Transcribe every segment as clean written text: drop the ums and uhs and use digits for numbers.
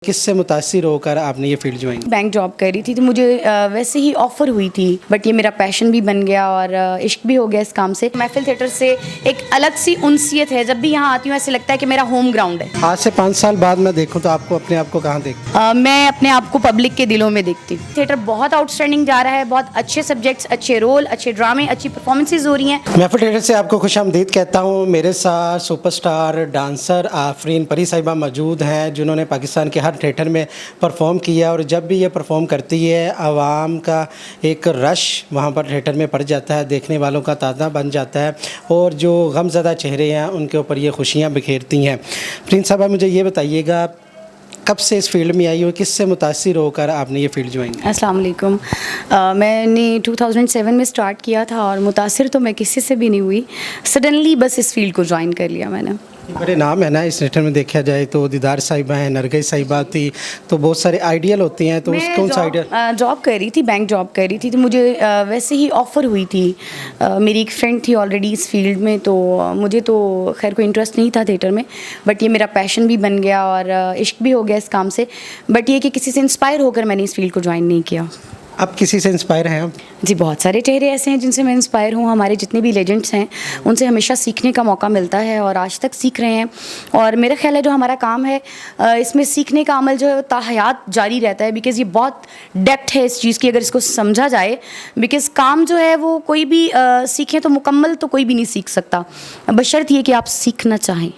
किससे मुतासिर होकर आपने ये फील्ड ज्वाइन? बैंक जॉब कर रही थी तो मुझे वैसे ही ऑफ़र हुई थी, बट ये मेरा पैशन भी बन गया और इश्क भी हो गया इस काम से। महफिल थिएटर से एक अलग सी उनसियत है, जब भी यहाँ आती हूँ ऐसे लगता है कि मेरा होम ग्राउंड है। आज से 5 साल बाद मैं देखूँ तो आपको अपने आप को कहाँ देखते? मैं अपने आप को पब्लिक के दिलों में देखती हूँ। थिएटर बहुत आउटस्टैंडिंग जा रहा है, बहुत अच्छे सब्जेक्ट्स, अच्छे रोल, अच्छे ड्रामे, अच्छी परफॉर्मेंसेज हो रही हैं। महफिल थिएटर से आपको खुशामदीद कहता हूँ। मेरे साथ सुपरस्टार डांसर आफरीन परी साहिबा मौजूद हैं, जिन्होंने पाकिस्तान के हर थिएटर में परफॉर्म किया और जब भी ये परफॉर्म करती है आवाम का एक रश वहाँ पर थिएटर में पड़ जाता है, देखने वालों का तांता बन जाता है और जो गमज़दा चेहरे हैं उनके ऊपर ये खुशियाँ बिखेरती हैं। प्रिंस साहबा, मुझे ये बताइएगा कब से इस फील्ड में आई हो, किससे मुतासिर होकर आपने ये फील्ड ज्वाइन की? अस्सलाम वालेकुम। मैंने 2007 में स्टार्ट किया था और मुतासिर तो मैं किसी से भी नहीं हुई, सडनली बस इस फील्ड को ज्वाइन कर लिया मैंने। बड़े नाम है ना इस थिएटर में, देखा जाए तो दीदार साहिबा हैं, नरगिस साहिबा थी, तो बहुत सारे आइडियल होते हैं। तो कौन सा आइडियल? जॉब कर रही थी, बैंक जॉब कर रही थी तो मुझे वैसे ही ऑफ़र हुई थी। मेरी एक फ्रेंड थी ऑलरेडी इस फील्ड में, तो मुझे तो खैर कोई इंटरेस्ट नहीं था थिएटर में, बट ये मेरा पैशन भी बन गया और इश्क भी हो गया इस काम से। बट ये कि किसी से इंस्पायर होकर मैंने इस फील्ड को ज्वाइन नहीं किया। अब किसी से इंस्पायर हैं आप? जी, बहुत सारे चेहरे ऐसे हैं जिनसे मैं इंस्पायर हूँ। हमारे जितने भी लेजेंड्स हैं उनसे हमेशा सीखने का मौका मिलता है और आज तक सीख रहे हैं। और मेरा ख्याल है जो हमारा काम है इसमें सीखने का अमल जो है ताहयात जारी रहता है, बिकॉज़ ये बहुत डेप्थ है इस चीज़ की अगर इसको समझा जाए। बिकॉज़ काम जो है वो कोई भी सीखें तो मुकम्मल तो कोई भी नहीं सीख सकता, बशर्त ये कि आप सीखना चाहें।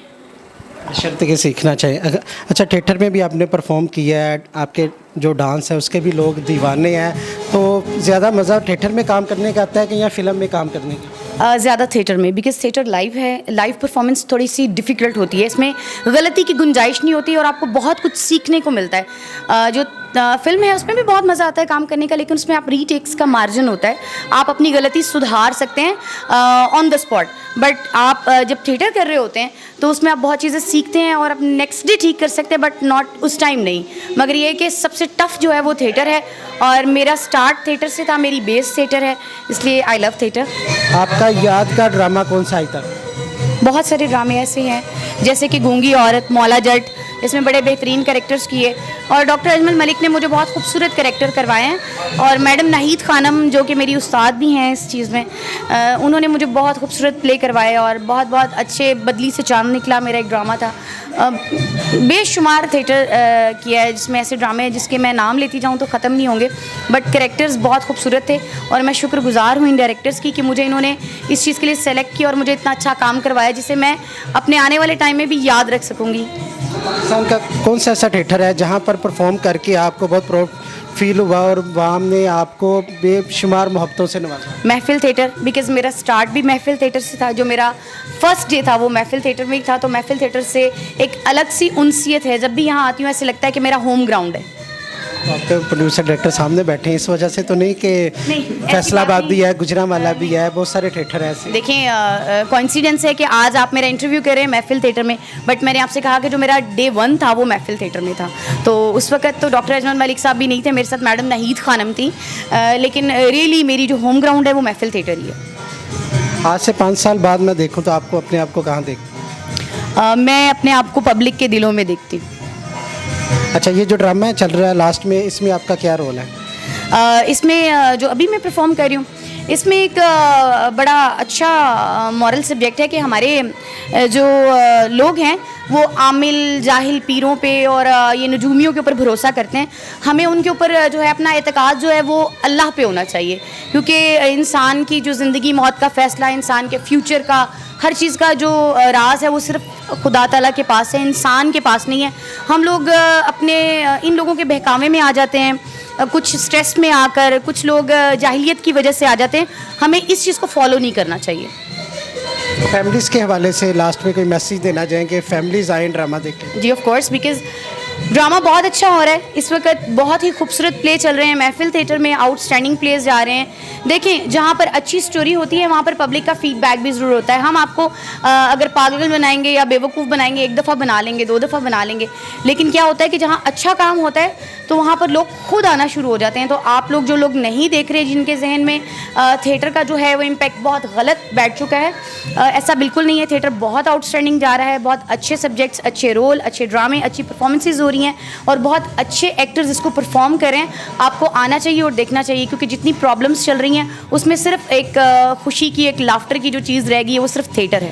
शर्त के सीखना चाहिए। अच्छा, थिएटर में भी आपने परफॉर्म किया है, आपके जो डांस है उसके भी लोग दीवाने हैं, तो ज़्यादा मज़ा थिएटर में काम करने का आता है कि या फिल्म में काम करने का? ज़्यादा थिएटर में, बिकॉज थिएटर लाइव है, लाइव परफॉर्मेंस थोड़ी सी डिफ़िकल्ट होती है, इसमें गलती की गुंजाइश नहीं होती और आपको बहुत कुछ सीखने को मिलता है। जो फिल्म है उसमें भी बहुत मज़ा आता है काम करने का, लेकिन उसमें आप रीटेक्स का मार्जिन होता है, आप अपनी गलती सुधार सकते हैं ऑन द स्पॉट। बट आप जब थिएटर कर रहे होते हैं तो उसमें आप बहुत चीज़ें सीखते हैं और आप नेक्स्ट डे ठीक कर सकते हैं, बट नॉट उस टाइम नहीं। मगर ये है कि सबसे टफ़ जो है वो थिएटर है और मेरा स्टार्ट थिएटर से था, मेरी बेस थिएटर है, इसलिए आई लव थिएटर। आपका यादगार ड्रामा कौन सा आई था? बहुत सारे ड्रामे ऐसे हैं जैसे कि गूंगी औरत, मौला जट, इसमें बड़े बेहतरीन कैरेक्टर्स किए और डॉक्टर अजमल मलिक ने मुझे बहुत खूबसूरत कैरेक्टर करवाए हैं और मैडम नाहिद खानम जो कि मेरी उस्ताद भी हैं इस चीज़ में, उन्होंने मुझे बहुत खूबसूरत प्ले करवाए और बहुत बहुत अच्छे बदली से चांद निकला मेरा एक ड्रामा था। बेशुमार थिएटर किया है जिसमें ऐसे ड्रामे हैं जिसके मैं नाम लेती जाऊँ तो ख़त्म नहीं होंगे, बट कैरेक्टर्स बहुत खूबसूरत थे और मैं शुक्रगुजार हूँ इन डायरेक्टर्स की कि मुझे इन्होंने इस चीज़ के लिए सेलेक्ट किया और मुझे इतना अच्छा काम करवाया जिसे मैं अपने आने वाले टाइम में भी याद रख सकूँगी। पाकिस्तान का कौन सा ऐसा थिएटर है जहाँ पर परफॉर्म करके आपको बहुत प्राउड फील हुआ और वहाँ ने आपको बेशुमार मोहब्बतों से नवाजा? महफिल थिएटर, बिकॉज़ मेरा स्टार्ट भी महफिल थिएटर से था, जो मेरा फर्स्ट डे था वो महफिल थिएटर में ही था, तो महफिल थिएटर से एक अलग सी उनसियत है, जब भी यहाँ आती हूँ ऐसे लगता है कि मेरा होम ग्राउंड है। आपके प्रोड्यूसर डायरेक्टर सामने बैठे हैं, इस वजह से तो नहीं कि फैसलाबाद भी है, गुजरांवाला भी है, बहुत सारे थिएटर हैं ऐसे? देखिए, कोइंसिडेंस है कि आज आप मेरा इंटरव्यू कर रहे हैं महफिल थिएटर में, बट मैंने आपसे कहा कि जो मेरा डे 1 था वो महफिल थिएटर में था, तो उस वक्त तो डॉक्टर अजमल मलिक साहब भी नहीं थे, मेरे साथ मैडम नाहिद खानम थी, लेकिन रियली मेरी जो होम ग्राउंड है वो महफिल थिएटर ही है। आज से 5 साल बाद मैं देखूँ तो आपको अपने आप को कहाँ देखती? मैं अपने आप को पब्लिक के दिलों में देखती हूँ। अच्छा, ये जो ड्रामा है चल रहा है लास्ट में, इसमें आपका क्या रोल है? इसमें जो अभी मैं परफॉर्म कर रही हूँ इसमें एक बड़ा अच्छा मॉरल सब्जेक्ट है कि हमारे जो लोग हैं वो आमिल जाहिल पीरों पे और ये नजूमियों के ऊपर भरोसा करते हैं, हमें उनके ऊपर जो है अपना एतकाद जो है वो अल्लाह पे होना चाहिए, क्योंकि इंसान की जो ज़िंदगी मौत का फ़ैसला, इंसान के फ्यूचर का हर चीज़ का जो राज है वो सिर्फ खुदा ताला के पास है, इंसान के पास नहीं है। हम लोग अपने इन लोगों के बहकावे में आ जाते हैं, कुछ स्ट्रेस में आकर, कुछ लोग जाहिलियत की वजह से आ जाते हैं, हमें इस चीज़ को फॉलो नहीं करना चाहिए। फैमिलीज़ के हवाले से लास्ट में कोई मैसेज देना चाहेंगे, फैमिलीज़ आएँ ड्रामा देखें? जी, ऑफ कोर्स, बिकॉज़ ड्रामा बहुत अच्छा हो रहा है इस वक्त, बहुत ही खूबसूरत प्ले चल रहे हैं महफिल थिएटर में, आउटस्टैंडिंग प्लेस जा रहे हैं। देखें, जहाँ पर अच्छी स्टोरी होती है वहाँ पर पब्लिक का फीडबैक भी ज़रूर होता है। हम आपको अगर पागल बनाएंगे या बेवकूफ़ बनाएंगे, एक दफ़ा बना लेंगे, 2 दफ़ा बना लेंगे, लेकिन क्या होता है कि जहाँ अच्छा काम होता है तो वहाँ पर लोग खुद आना शुरू हो जाते हैं। तो आप लोग जो लोग नहीं देख रहे, जिनके जहन में थिएटर का जो है वो इम्पैक्ट बहुत गलत बैठ चुका है, ऐसा बिल्कुल नहीं है। थिएटर बहुत आउटस्टैंडिंग जा रहा है, बहुत अच्छे सब्जेक्ट्स, अच्छे रोल, अच्छे ड्रामे, अच्छी परफॉर्मेंसेज हो रही हैं और बहुत अच्छे एक्टर्स इसको परफॉर्म कर रहे हैं। आपको आना चाहिए और देखना चाहिए, क्योंकि जितनी प्रॉब्लम्स चल रही हैं उसमें सिर्फ एक खुशी की, एक लाफ्टर की जो चीज़ रह गई है वो सिर्फ थिएटर है।